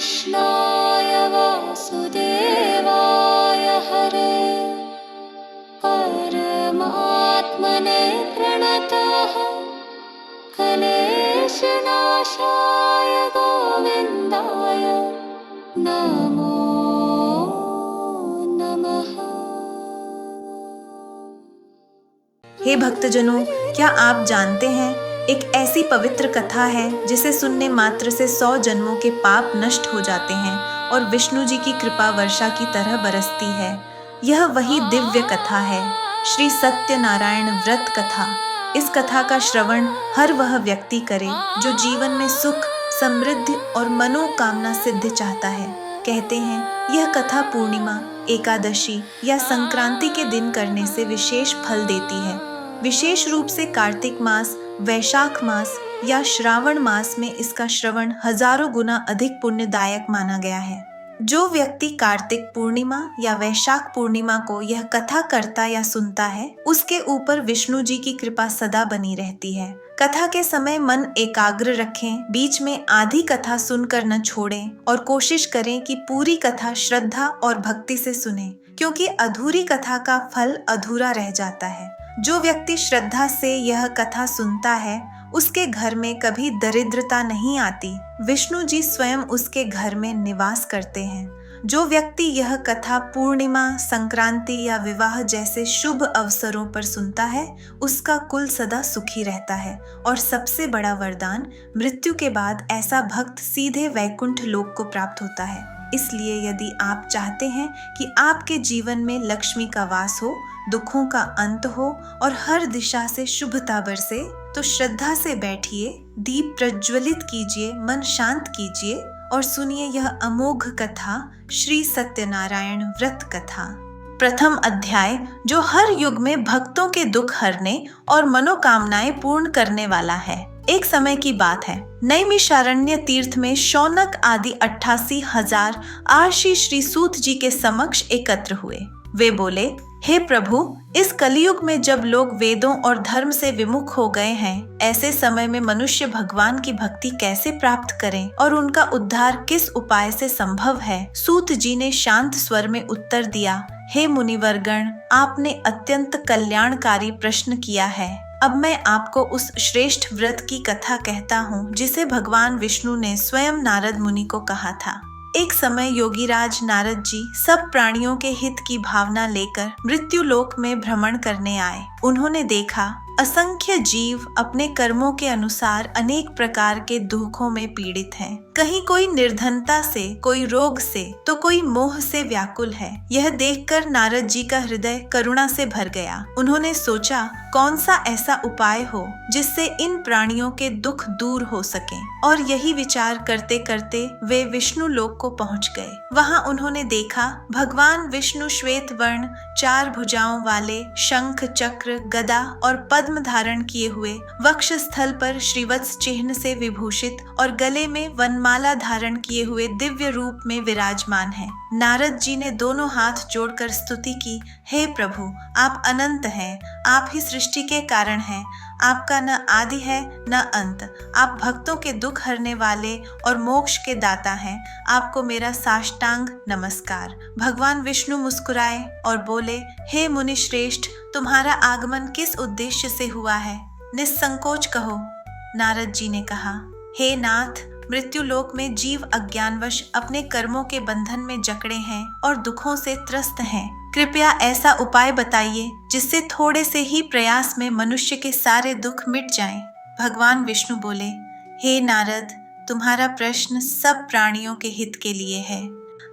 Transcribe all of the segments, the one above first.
कृष्णाय वासुदेवाय हरे परमात्मने प्रणतः क्लेशनाशाय गोविन्दाय नमो नमः। हे भक्तजनों, क्या आप जानते हैं एक ऐसी पवित्र कथा है जिसे सुनने मात्र से 100 जन्मों के पाप नष्ट हो जाते हैं और विष्णु जी की कृपा वर्षा की तरह बरसती है। यह वही दिव्य कथा है, श्री सत्यनारायण व्रत कथा। इस कथा का श्रवण हर वह व्यक्ति करे जो जीवन में सुख, समृद्धि और मनोकामना सिद्ध चाहता है। कहते हैं यह कथा पूर्णिमा, एकादशी या संक्रांति के दिन करने से विशेष फल देती है। विशेष रूप से कार्तिक मास, वैशाख मास या श्रावण मास में इसका श्रवण हजारों गुना अधिक पुण्यदायक माना गया है। जो व्यक्ति कार्तिक पूर्णिमा या वैशाख पूर्णिमा को यह कथा करता या सुनता है, उसके ऊपर विष्णु जी की कृपा सदा बनी रहती है। कथा के समय मन एकाग्र रखें, बीच में आधी कथा सुनकर न छोड़ें और कोशिश करें कि पूरी कथा श्रद्धा और भक्ति से सुनें, क्योंकि अधूरी कथा का फल अधूरा रह जाता है। जो व्यक्ति श्रद्धा से यह कथा सुनता है, उसके घर में कभी दरिद्रता नहीं आती। विष्णु जी स्वयं उसके घर में निवास करते हैं। जो व्यक्ति यह कथा पूर्णिमा, संक्रांति या विवाह जैसे शुभ अवसरों पर सुनता है, उसका कुल सदा सुखी रहता है। और सबसे बड़ा वरदान, मृत्यु के बाद ऐसा भक्त सीधे वैकुंठ लोक को प्राप्त होता है। इसलिए यदि आप चाहते हैं कि आपके जीवन में लक्ष्मी का वास हो, दुखों का अंत हो और हर दिशा से शुभता बरसे, तो श्रद्धा से बैठिए, दीप प्रज्वलित कीजिए, मन शांत कीजिए और सुनिए यह अमोघ कथा, श्री सत्यनारायण व्रत कथा। प्रथम अध्याय, जो हर युग में भक्तों के दुख हरने और मनोकामनाएं पूर्ण करने वाला है। एक समय की बात है, नैमिषारण्य तीर्थ में शौनक आदि 88,000 आर्षि श्री सूत जी के समक्ष एकत्र हुए। वे बोले, हे प्रभु, इस कलयुग में जब लोग वेदों और धर्म से विमुख हो गए हैं, ऐसे समय में मनुष्य भगवान की भक्ति कैसे प्राप्त करें और उनका उद्धार किस उपाय से संभव है? सूत जी ने शांत स्वर में उत्तर दिया, हे मुनिवर्गण, आपने अत्यंत कल्याणकारी प्रश्न किया है। अब मैं आपको उस श्रेष्ठ व्रत की कथा कहता हूँ जिसे भगवान विष्णु ने स्वयं नारद मुनि को कहा था। एक समय योगीराज नारद जी सब प्राणियों के हित की भावना लेकर मृत्यु लोक में भ्रमण करने आए। उन्होंने देखा असंख्य जीव अपने कर्मों के अनुसार अनेक प्रकार के दुखों में पीड़ित हैं। कहीं कोई निर्धनता से, कोई रोग से, तो कोई मोह से व्याकुल है। यह देखकर नारद जी का हृदय करुणा से भर गया। उन्होंने सोचा, कौन सा ऐसा उपाय हो जिससे इन प्राणियों के दुख दूर हो सके। और यही विचार करते करते वे विष्णु लोक को पहुंच गए। वहां उन्होंने देखा भगवान विष्णु श्वेत वर्ण, 4 भुजाओं वाले, शंख, चक्र, गदा और पद्म धारण किए हुए, वक्ष स्थल पर श्रीवत्स चिन्ह से विभूषित और गले में वनमाला धारण किए हुए दिव्य रूप में विराजमान है। नारद जी ने दोनों हाथ जोड़कर स्तुति की, हे प्रभु, आप अनंत हैं, आप ही सृष्टि के कारण हैं, आपका न आदि है न अंत, आप भक्तों के दुख हरने वाले और मोक्ष के दाता हैं, आपको मेरा साष्टांग नमस्कार। भगवान विष्णु मुस्कुराए और बोले, हे मुनि श्रेष्ठ, तुम्हारा आगमन किस उद्देश्य से हुआ है? निस्संकोच कहो। नारद जी ने कहा, हे नाथ, मृत्यु लोक में जीव अज्ञानवश अपने कर्मों के बंधन में जकड़े हैं और दुखों से त्रस्त हैं। कृपया ऐसा उपाय बताइए जिससे थोड़े से ही प्रयास में मनुष्य के सारे दुख मिट जाएं। भगवान विष्णु बोले, हे नारद, तुम्हारा प्रश्न सब प्राणियों के हित के लिए है,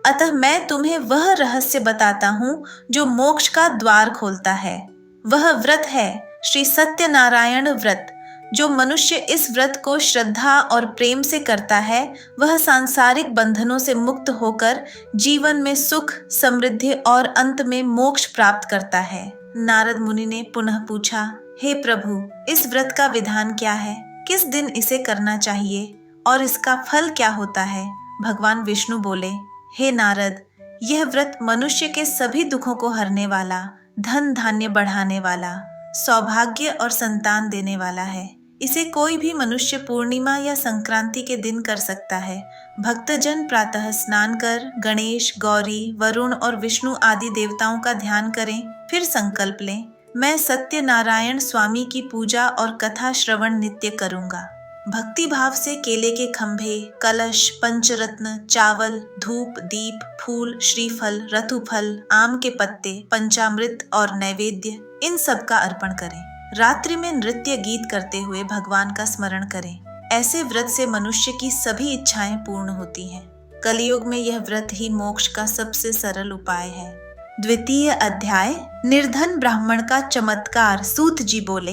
अतः मैं तुम्हें वह रहस्य बताता हूँ जो मोक्ष का द्वार खोलता है। वह व्रत है श्री सत्यनारायण व्रत। जो मनुष्य इस व्रत को श्रद्धा और प्रेम से करता है, वह सांसारिक बंधनों से मुक्त होकर जीवन में सुख, समृद्धि और अंत में मोक्ष प्राप्त करता है। नारद मुनि ने पुनः पूछा, हे प्रभु, इस व्रत का विधान क्या है? किस दिन इसे करना चाहिए और इसका फल क्या होता है? भगवान विष्णु बोले, हे नारद, यह व्रत मनुष्य के सभी दुखों को हरने वाला, धन धान्य बढ़ाने वाला, सौभाग्य और संतान देने वाला है। इसे कोई भी मनुष्य पूर्णिमा या संक्रांति के दिन कर सकता है। भक्तजन प्रातः स्नान कर गणेश, गौरी, वरुण और विष्णु आदि देवताओं का ध्यान करें, फिर संकल्प लें, मैं सत्यनारायण स्वामी की पूजा और कथा श्रवण नित्य करूंगा। भक्ति भाव से केले के खंभे, कलश, पंचरत्न, चावल, धूप, दीप, फूल, श्रीफल, रतुफल, आम के पत्ते, पंचामृत और नैवेद्य इन सब का अर्पण करें। रात्रि में नृत्य गीत करते हुए भगवान का स्मरण करें। ऐसे व्रत से मनुष्य की सभी इच्छाएं पूर्ण होती हैं। कलयुग में यह व्रत ही मोक्ष का सबसे सरल उपाय है। द्वितीय अध्याय, निर्धन ब्राह्मण का चमत्कार। सूत जी बोले,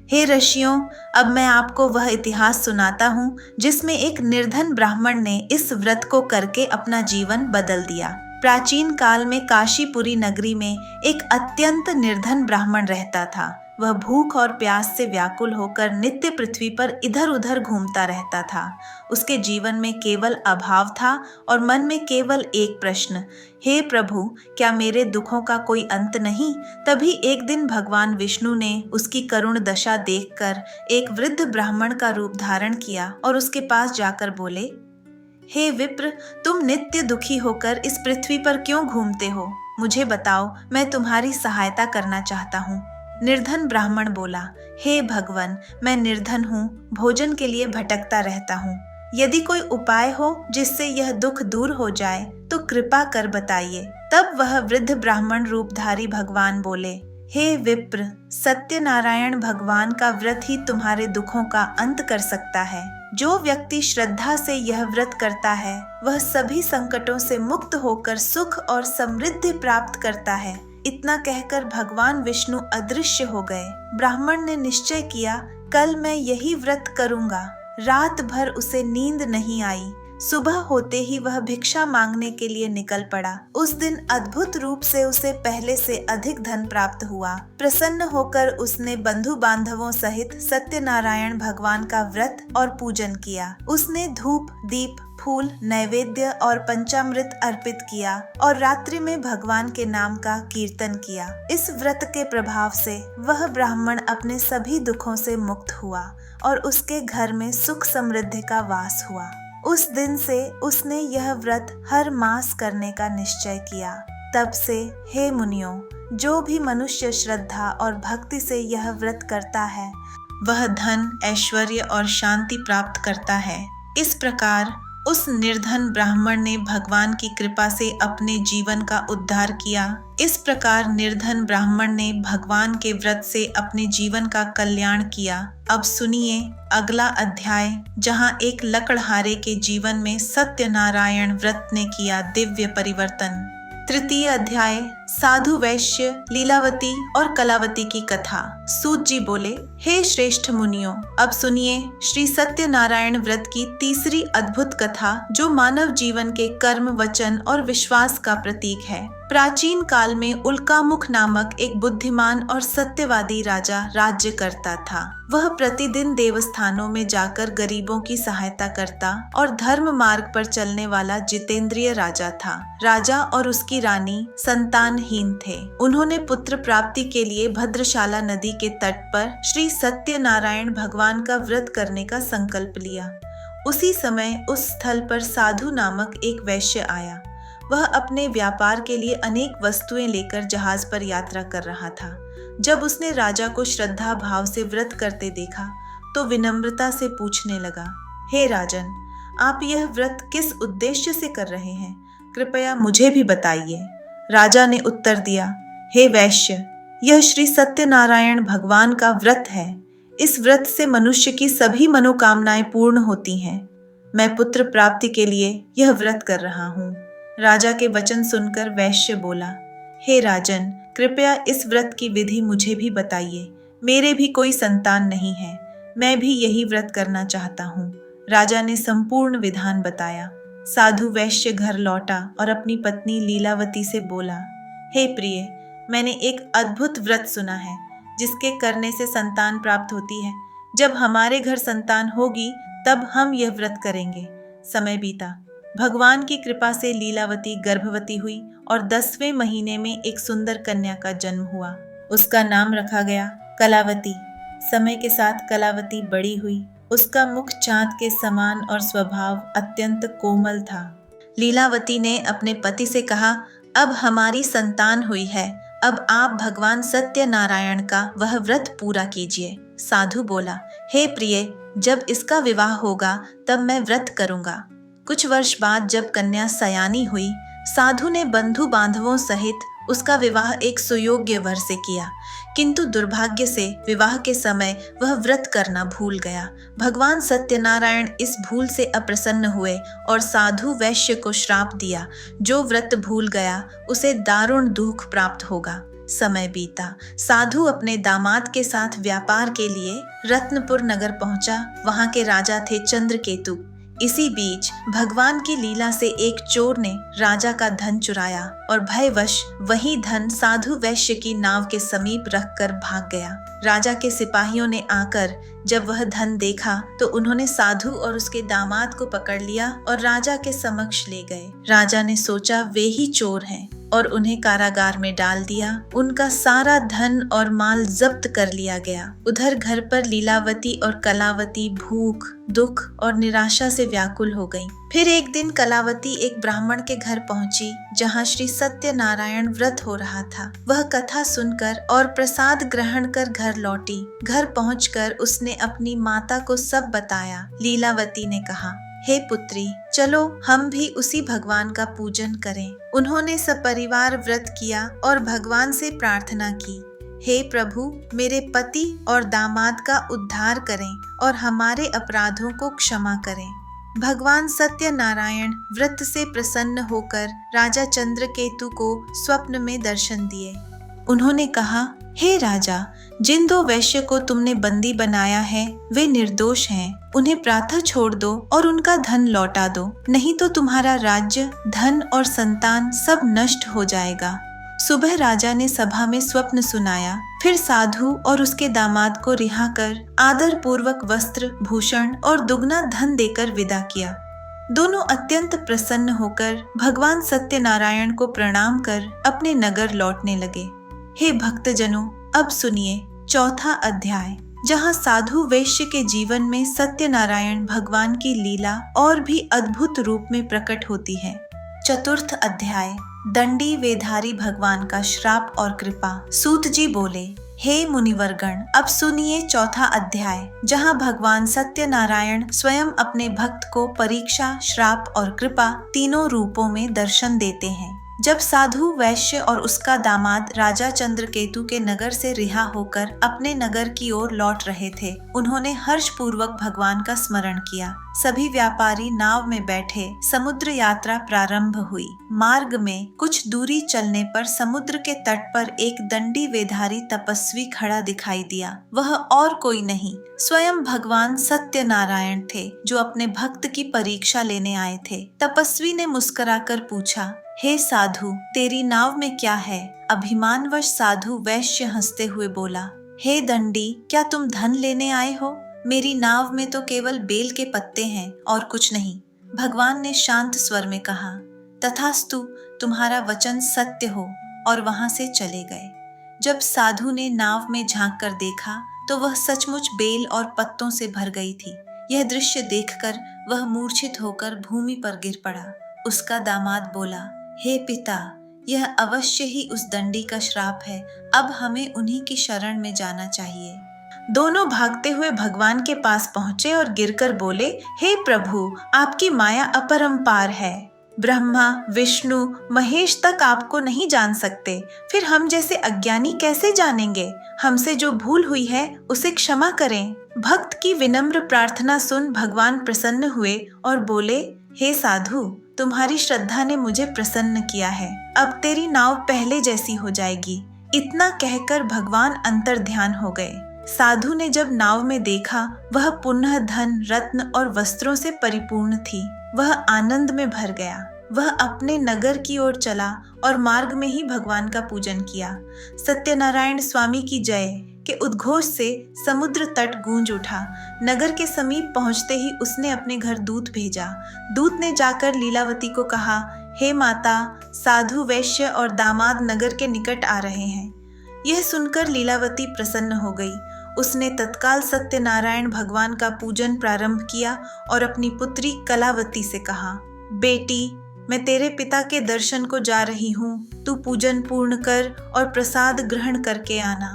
हे ऋषियों, अब मैं आपको वह इतिहास सुनाता हूँ जिसमें एक निर्धन ब्राह्मण ने इस व्रत को करके अपना जीवन बदल दिया। प्राचीन काल में काशीपुरी नगरी में एक अत्यंत निर्धन ब्राह्मण रहता था। वह भूख और प्यास से व्याकुल होकर नित्य पृथ्वी पर इधर उधर घूमता रहता था। उसके जीवन में केवल अभाव था और मन में केवल एक प्रश्न, हे प्रभु, क्या मेरे दुखों का कोई अंत नहीं? तभी एक दिन भगवान विष्णु ने उसकी करुण दशा देखकर एक वृद्ध ब्राह्मण का रूप धारण किया और उसके पास जाकर बोले, हे विप्र, तुम नित्य दुखी होकर इस पृथ्वी पर क्यों घूमते हो? मुझे बताओ, मैं तुम्हारी सहायता करना चाहता हूँ। निर्धन ब्राह्मण बोला, हे भगवान, मैं निर्धन हूँ, भोजन के लिए भटकता रहता हूँ। यदि कोई उपाय हो जिससे यह दुख दूर हो जाए तो कृपा कर बताइए। तब वह वृद्ध ब्राह्मण रूपधारी भगवान बोले, हे विप्र, सत्यनारायण भगवान का व्रत ही तुम्हारे दुखों का अंत कर सकता है। जो व्यक्ति श्रद्धा से यह व्रत करता है वह सभी संकटों से मुक्त होकर सुख और समृद्धि प्राप्त करता है। इतना कहकर भगवान विष्णु अदृश्य हो गए। ब्राह्मण ने निश्चय किया, कल मैं यही व्रत करूंगा। रात भर उसे नींद नहीं आई। सुबह होते ही वह भिक्षा मांगने के लिए निकल पड़ा। उस दिन अद्भुत रूप से उसे पहले से अधिक धन प्राप्त हुआ। प्रसन्न होकर उसने बंधु बांधवों सहित सत्यनारायण भगवान का व्रत और पूजन किया। उसने धूप, दीप, फूल, नैवेद्य और पंचामृत अर्पित किया और रात्रि में भगवान के नाम का कीर्तन किया। इस व्रत के प्रभाव से वह ब्राह्मण अपने सभी दुखों से मुक्त हुआ और उसके घर में सुख समृद्धि का वास हुआ। उस दिन से उसने यह व्रत हर मास करने का निश्चय किया। तब से, हे मुनियों, जो भी मनुष्य श्रद्धा और भक्ति से यह व्रत करता है वह धन, ऐश्वर्य और शांति प्राप्त करता है। इस प्रकार उस निर्धन ब्राह्मण ने भगवान की कृपा से अपने जीवन का उद्धार किया। इस प्रकार निर्धन ब्राह्मण ने भगवान के व्रत से अपने जीवन का कल्याण किया। अब सुनिए अगला अध्याय, जहाँ एक लकड़हारे के जीवन में सत्यनारायण व्रत ने किया दिव्य परिवर्तन। तृतीय अध्याय, साधु वैश्य, लीलावती और कलावती की कथा। सूत जी बोले, हे श्रेष्ठ मुनियों, अब सुनिए श्री सत्यनारायण व्रत की तीसरी अद्भुत कथा, जो मानव जीवन के कर्म, वचन और विश्वास का प्रतीक है। प्राचीन काल में उल्कामुख नामक एक बुद्धिमान और सत्यवादी राजा राज्य करता था। वह प्रतिदिन देवस्थानों में जाकर गरीबों की सहायता करता और धर्म मार्ग पर चलने वाला जितेंद्रिय राजा था। राजा और उसकी रानी संतानहीन थे। उन्होंने पुत्र प्राप्ति के लिए भद्रशाला नदी के तट पर श्री सत्यनारायण भगवान का व्रत करने का संकल्प लिया। उसी समय उस स्थल पर साधु नामक एक वैश्य आया। वह अपने व्यापार के लिए अनेक वस्तुएं लेकर जहाज पर यात्रा कर रहा था। जब उसने राजा को श्रद्धा भाव से व्रत करते देखा तो विनम्रता से पूछने लगा, हे राजन, आप यह व्रत किस उद्देश्य से कर रहे हैं? कृपया मुझे भी बताइए। राजा ने उत्तर दिया, हे वैश्य, यह श्री सत्यनारायण भगवान का व्रत है। इस व्रत से मनुष्य की सभी मनोकामनाएं पूर्ण होती हैं। मैं पुत्र प्राप्ति के लिए यह व्रत कर रहा हूँ। राजा के वचन सुनकर वैश्य बोला, हे राजन, कृपया इस व्रत की विधि मुझे भी बताइए। मेरे भी कोई संतान नहीं है। मैं भी यही व्रत करना चाहता हूँ। राजा ने संपूर्ण विधान बताया। साधु वैश्य घर लौटा और अपनी पत्नी लीलावती से बोला, हे प्रिय, मैंने एक अद्भुत व्रत सुना है जिसके करने से संतान प्राप्त होती है। जब हमारे घर संतान होगी तब हम यह व्रत करेंगे। समय बीता। भगवान की कृपा से लीलावती गर्भवती हुई और 10वें महीने में एक सुंदर कन्या का जन्म हुआ। उसका नाम रखा गया कलावती। समय के साथ कलावती बड़ी हुई। उसका मुख चाँद के समान और स्वभाव अत्यंत कोमल था। लीलावती ने अपने पति से कहा, अब हमारी संतान हुई है, अब आप भगवान सत्यनारायण का वह व्रत पूरा कीजिए। साधु बोला, हे प्रिय, जब इसका विवाह होगा तब मैं व्रत करूंगा। कुछ वर्ष बाद जब कन्या सयानी हुई, साधु ने बंधु बांधवों सहित उसका विवाह एक सुयोग्य वर से किया, किंतु दुर्भाग्य से विवाह के समय वह व्रत करना भूल गया। भगवान सत्यनारायण इस भूल से अप्रसन्न हुए और साधु वैश्य को श्राप दिया, जो व्रत भूल गया उसे दारुण दुख प्राप्त होगा। समय बीता, साधु अपने दामाद के साथ व्यापार के लिए रत्नपुर नगर पहुंचा। वहां के राजा थे चंद्रकेतु। इसी बीच भगवान की लीला से एक चोर ने राजा का धन चुराया और भयवश वही धन साधु वैश्य की नाव के समीप रखकर भाग गया। राजा के सिपाहियों ने आकर जब वह धन देखा तो उन्होंने साधु और उसके दामाद को पकड़ लिया और राजा के समक्ष ले गए। राजा ने सोचा वे ही चोर हैं और उन्हें कारागार में डाल दिया। उनका सारा धन और माल जब्त कर लिया गया। उधर घर पर लीलावती और कलावती भूख, दुख और निराशा से व्याकुल हो गईं। फिर एक दिन कलावती एक ब्राह्मण के घर पहुंची, जहां श्री सत्यनारायण व्रत हो रहा था। वह कथा सुनकर और प्रसाद ग्रहण कर घर लौटी। घर पहुंचकर उसने अपनी माता को सब बताया। लीलावती ने कहा, हे पुत्री, चलो हम भी उसी भगवान का पूजन करें। उन्होंने सपरिवार व्रत किया और भगवान से प्रार्थना की, हे प्रभु, मेरे पति और दामाद का उद्धार करें और हमारे अपराधों को क्षमा करें। भगवान सत्यनारायण व्रत से प्रसन्न होकर राजा चंद्रकेतु को स्वप्न में दर्शन दिए। उन्होंने कहा, हे राजा, जिन दो वैश्य को तुमने बंदी बनाया है वे निर्दोष हैं। उन्हें प्रातः छोड़ दो और उनका धन लौटा दो, नहीं तो तुम्हारा राज्य, धन और संतान सब नष्ट हो जाएगा। सुबह राजा ने सभा में स्वप्न सुनाया। फिर साधु और उसके दामाद को रिहा कर आदर पूर्वक वस्त्र, भूषण और दुगना धन देकर विदा किया। दोनों अत्यंत प्रसन्न होकर भगवान सत्यनारायण को प्रणाम कर अपने नगर लौटने लगे। हे भक्तजनों, अब सुनिए चौथा अध्याय, जहाँ साधु वैश्य के जीवन में सत्यनारायण भगवान की लीला और भी अद्भुत रूप में प्रकट होती है। चतुर्थ अध्याय, दंडी वेधारी भगवान का श्राप और कृपा। सूत जी बोले, हे मुनिवर्गण, अब सुनिए चौथा अध्याय, जहाँ भगवान सत्यनारायण स्वयं अपने भक्त को परीक्षा, श्राप और कृपा तीनों रूपों में दर्शन देते हैं। जब साधु वैश्य और उसका दामाद राजा चंद्रकेतु के नगर से रिहा होकर अपने नगर की ओर लौट रहे थे, उन्होंने हर्ष पूर्वक भगवान का स्मरण किया। सभी व्यापारी नाव में बैठे समुद्र यात्रा प्रारंभ हुई। मार्ग में कुछ दूरी चलने पर समुद्र के तट पर एक दंडी वेधारी तपस्वी खड़ा दिखाई दिया। वह और कोई नहीं, स्वयं भगवान सत्यनारायण थे, जो अपने भक्त की परीक्षा लेने आए थे। तपस्वी ने मुस्कुराकर पूछा, हे साधु, तेरी नाव में क्या है? अभिमानवश साधु वैश्य हंसते हुए बोला, हे दंडी, क्या तुम धन लेने आए हो? मेरी नाव में तो केवल बेल के पत्ते हैं और कुछ नहीं। भगवान ने शांत स्वर में कहा, तथास्तु, तुम्हारा वचन सत्य हो, और वहां से चले गए। जब साधु ने नाव में झांक कर देखा तो वह सचमुच बेल और पत्तों से भर गई थी। यह दृश्य देखकर वह मूर्छित होकर भूमि पर गिर पड़ा। उसका दामाद बोला, हे पिता, यह अवश्य ही उस दंडी का श्राप है। अब हमें उन्हीं की शरण में जाना चाहिए। दोनों भागते हुए भगवान के पास पहुंचे और गिरकर बोले, हे प्रभु, आपकी माया अपरंपार है। ब्रह्मा, विष्णु, महेश तक आपको नहीं जान सकते, फिर हम जैसे अज्ञानी कैसे जानेंगे? हमसे जो भूल हुई है उसे क्षमा करें। भक्त की विनम्र प्रार्थना सुन भगवान प्रसन्न हुए और बोले, हे साधु, तुम्हारी श्रद्धा ने मुझे प्रसन्न किया है। अब तेरी नाव पहले जैसी हो जाएगी। इतना कहकर भगवान अंतर्ध्यान हो गए। साधु ने जब नाव में देखा, वह पुनः धन, रत्न और वस्त्रों से परिपूर्ण थी। वह आनंद में भर गया। वह अपने नगर की ओर चला और मार्ग में ही भगवान का पूजन किया। सत्यनारायण स्वामी की जय के उद्घोष से समुद्र तट गूंज उठा। नगर के समीप पहुंचते ही उसने अपने घर दूत भेजा। दूत ने जाकर लीलावती को कहा, हे माता, साधु वैश्य और दामाद नगर के निकट आ रहे हैं। यह सुनकर लीलावती प्रसन्न हो गई। उसने तत्काल सत्यनारायण भगवान का पूजन प्रारंभ किया और अपनी पुत्री कलावती से कहा, बेटी, मैं तेरे पिता के दर्शन को जा रही हूँ, तू पूजन पूर्ण कर और प्रसाद ग्रहण करके आना।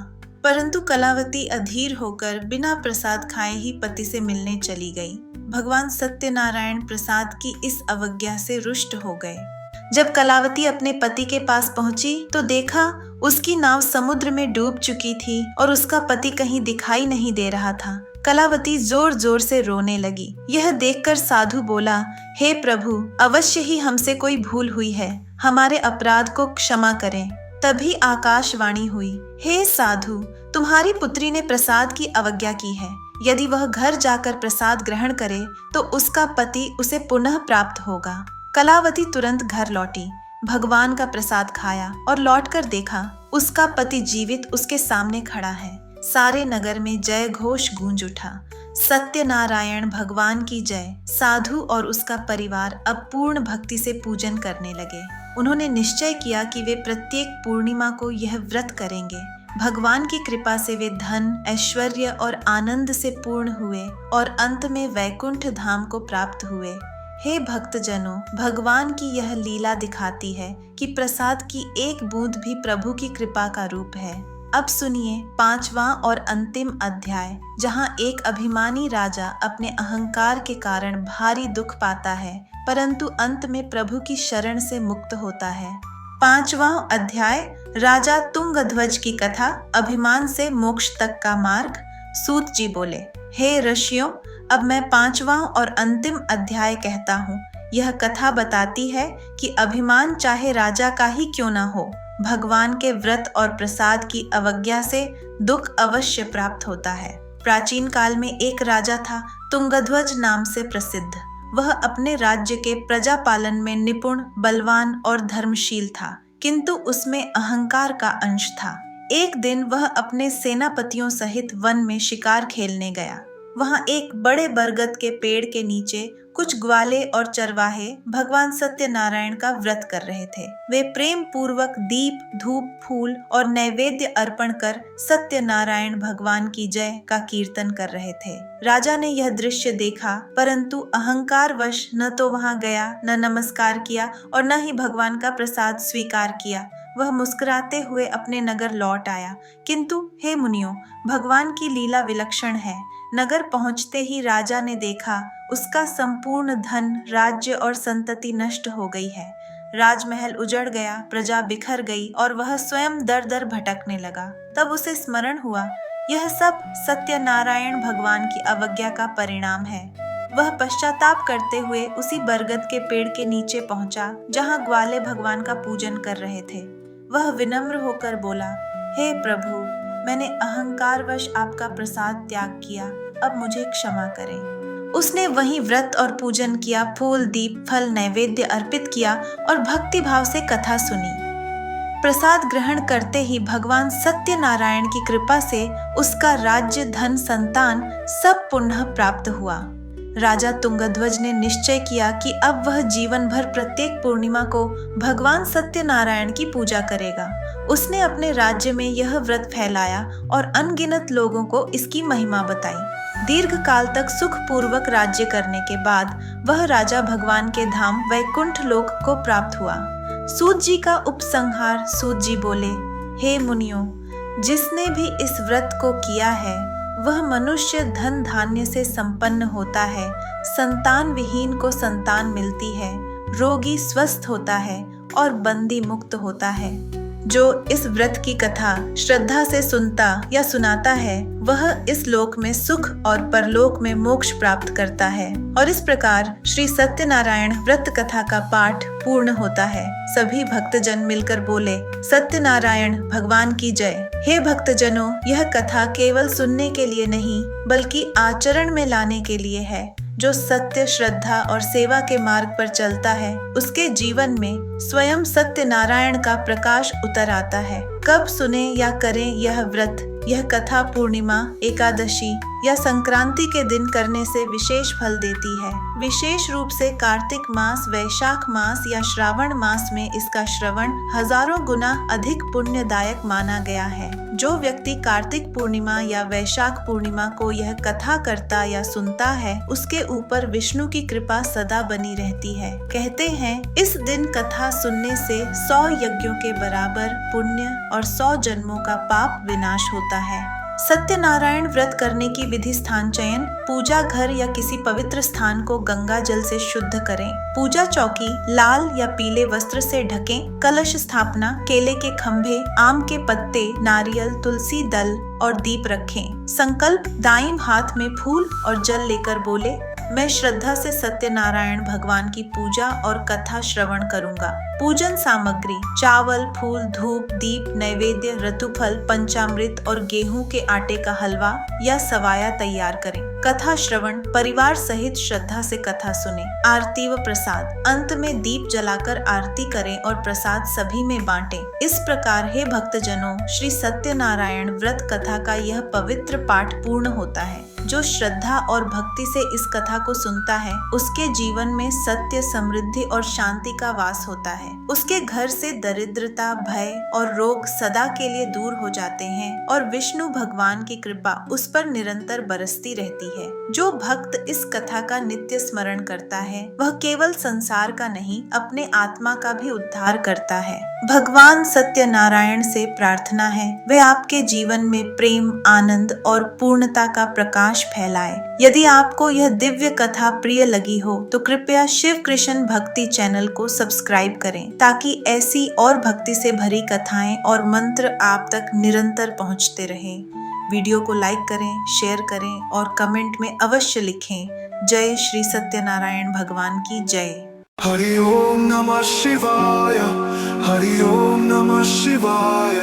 परंतु कलावती अधीर होकर बिना प्रसाद खाए ही पति से मिलने चली गई। भगवान सत्यनारायण प्रसाद की इस अवज्ञा से रुष्ट हो गए। जब कलावती अपने पति के पास पहुंची तो देखा उसकी नाव समुद्र में डूब चुकी थी और उसका पति कहीं दिखाई नहीं दे रहा था। कलावती जोर जोर से रोने लगी। यह देखकर साधु बोला, हे प्रभु, अवश्य ही हमसे कोई भूल हुई है, हमारे अपराध को क्षमा करें। तभी आकाशवाणी हुई, हे साधु, तुम्हारी पुत्री ने प्रसाद की अवज्ञा की है। यदि वह घर जाकर प्रसाद ग्रहण करे तो उसका पति उसे पुनः प्राप्त होगा। कलावती तुरंत घर लौटी, भगवान का प्रसाद खाया और लौटकर देखा उसका पति जीवित उसके सामने खड़ा है। सारे नगर में जय घोष गूंज उठा, सत्यनारायण भगवान की जय। साधु और उसका परिवार अब पूर्ण भक्ति से पूजन करने लगे। उन्होंने निश्चय किया कि वे प्रत्येक पूर्णिमा को यह व्रत करेंगे। भगवान की कृपा से वे धन, ऐश्वर्य और आनंद से पूर्ण हुए और अंत में वैकुंठ धाम को प्राप्त हुए। हे भक्तजनों, भगवान की यह लीला दिखाती है कि प्रसाद की एक बूंद भी प्रभु की कृपा का रूप है। अब सुनिए 5वां और अंतिम अध्याय, जहां एक अभिमानी राजा अपने अहंकार के कारण भारी दुख पाता है, परंतु अंत में प्रभु की शरण से मुक्त होता है। 5वां अध्याय, राजा तुंगध्वज की कथा, अभिमान से मोक्ष तक का मार्ग। सूत जी बोले, हे ऋषियों, अब मैं 5वां और अंतिम अध्याय कहता हूँ। यह कथा बताती है कि अभिमान चाहे राजा का ही क्यों न हो, भगवान के व्रत और प्रसाद की अवज्ञा से दुख अवश्य प्राप्त होता है। प्राचीन काल में एक राजा था, तुंगध्वज नाम से प्रसिद्ध। वह अपने राज्य के प्रजा पालन में निपुण, बलवान और धर्मशील था, किंतु उसमें अहंकार का अंश था। एक दिन वह अपने सेनापतियों सहित वन में शिकार खेलने गया। वहां एक बड़े बरगद के पेड़ के नीचे कुछ ग्वाले और चरवाहे भगवान सत्यनारायण का व्रत कर रहे थे। वे प्रेम पूर्वक दीप, धूप, फूल और नैवेद्य अर्पण कर सत्यनारायण भगवान की जय का कीर्तन कर रहे थे। राजा ने यह दृश्य देखा, परंतु अहंकारवश न तो वहां गया, न नमस्कार किया और न ही भगवान का प्रसाद स्वीकार किया। वह मुस्कुराते हुए अपने नगर लौट आया। किंतु हे मुनियों, भगवान की लीला विलक्षण है। नगर पहुंचते ही राजा ने देखा उसका संपूर्ण धन, राज्य और संतति नष्ट हो गई है। राजमहल उजड़ गया, प्रजा बिखर गई और वह स्वयं दर दर भटकने लगा। तब उसे स्मरण हुआ, यह सब सत्यनारायण भगवान की अवज्ञा का परिणाम है। वह पश्चाताप करते हुए उसी बरगद के पेड़ के नीचे पहुंचा जहां ग्वाले भगवान का पूजन कर रहे थे। वह विनम्र होकर बोला, हे प्रभु, मैंने अहंकारवश आपका प्रसाद त्याग किया, अब मुझे क्षमा करें। उसने वहीं व्रत और पूजन किया, फूल, दीप, फल, नैवेद्य अर्पित किया और भक्ति भाव से कथा सुनी। प्रसाद ग्रहण करते ही भगवान सत्यनारायण की कृपा से उसका राज्य, धन, संतान सब पुनः प्राप्त हुआ। राजा तुंगध्वज ने निश्चय किया कि अब वह जीवन भर प्रत्येक पूर्णिमा को भगवान सत्यनारायण की पूजा करेगा। उसने अपने राज्य में यह व्रत फैलाया और अनगिनत लोगों को इसकी महिमा बताई। दीर्घ काल तक सुख पूर्वक राज्य करने के बाद वह राजा भगवान के धाम वैकुंठ लोक को प्राप्त हुआ। सूत जी का उपसंहार। सूत जी बोले, हे मुनियों, जिसने भी इस व्रत को किया है वह मनुष्य धन धान्य से संपन्न होता है, संतान विहीन को संतान मिलती है, रोगी स्वस्थ होता है और बंदी मुक्त होता है। जो इस व्रत की कथा श्रद्धा से सुनता या सुनाता है वह इस लोक में सुख और परलोक में मोक्ष प्राप्त करता है। और इस प्रकार श्री सत्यनारायण व्रत कथा का पाठ पूर्ण होता है। सभी भक्तजन मिलकर बोले, सत्यनारायण भगवान की जय। हे भक्तजनों, यह कथा केवल सुनने के लिए नहीं बल्कि आचरण में लाने के लिए है। जो सत्य, श्रद्धा और सेवा के मार्ग पर चलता है उसके जीवन में स्वयं सत्यनारायण का प्रकाश उतर आता है। कब सुने या करें यह व्रत, यह कथा पूर्णिमा, एकादशी या संक्रांति के दिन करने से विशेष फल देती है। विशेष रूप से कार्तिक मास, वैशाख मास या श्रावण मास में इसका श्रवण हजारों गुना अधिक पुण्यदायक माना गया है। जो व्यक्ति कार्तिक पूर्णिमा या वैशाख पूर्णिमा को यह कथा करता या सुनता है, उसके ऊपर विष्णु की कृपा सदा बनी रहती है। कहते हैं इस दिन कथा सुनने से 100 यज्ञों के बराबर पुण्य और 100 जन्मों का पाप विनाश होता है। सत्यनारायण व्रत करने की विधि स्थान चयन। पूजा घर या किसी पवित्र स्थान को गंगा जल से शुद्ध करें। पूजा चौकी लाल या पीले वस्त्र से ढकें। कलश स्थापना, केले के खंभे, आम के पत्ते, नारियल, तुलसी दल और दीप रखें। संकल्प, दाईं हाथ में फूल और जल लेकर बोले, मैं श्रद्धा से सत्यनारायण भगवान की पूजा और कथा श्रवण करूंगा। पूजन सामग्री चावल, फूल, धूप, दीप, नैवेद्य, ऋतुफल, पंचामृत और गेहूं के आटे का हलवा या सवाया तैयार करें। कथा श्रवण, परिवार सहित श्रद्धा से कथा सुने। आरती व प्रसाद, अंत में दीप जलाकर आरती करें और प्रसाद सभी में बांटें। इस प्रकार हे भक्तजनों, श्री सत्यनारायण व्रत कथा का यह पवित्र पाठ पूर्ण होता है। जो श्रद्धा और भक्ति से इस कथा को सुनता है, उसके जीवन में सत्य, समृद्धि और शांति का वास होता है। उसके घर से दरिद्रता, भय और रोग सदा के लिए दूर हो जाते हैं और विष्णु भगवान की कृपा उस पर निरंतर बरसती रहती है। जो भक्त इस कथा का नित्य स्मरण करता है, वह केवल संसार का नहीं, अपने आत्मा का भी उद्धार करता है। भगवान सत्यनारायण से प्रार्थना है वे आपके जीवन में प्रेम, आनंद और पूर्णता का प्रकाश फैलाए। यदि आपको यह दिव्य कथा प्रिय लगी हो तो कृपया शिव कृष्ण भक्ति चैनल को सब्सक्राइब करें, ताकि ऐसी और भक्ति से भरी कथाएं और मंत्र आप तक निरंतर पहुंचते रहें। वीडियो को लाइक करें, शेयर करें और कमेंट में अवश्य लिखें। जय श्री सत्यनारायण भगवान की जय। हरि ओम नमः शिवाय, हरि ओम नमः शिवाय,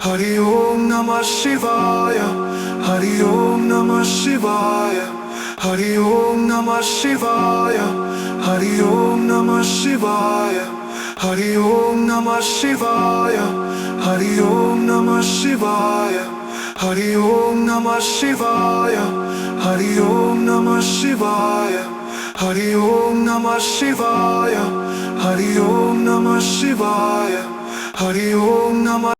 हरि ओम नमः शिवाय, हरि ओम नमः शिवाय, हरि ओम नमः शिवाय, हरि ओम नमः शिवाय, हरि ओम नमः शिवाय, हरि ओम नमः शिवाय, हरि ओम नमः शिवाय, हरि ओम नमः शिवाय, हरि ओम नमः शिवाय, हरि ओम नमः शिवाय, हरि ओम नमः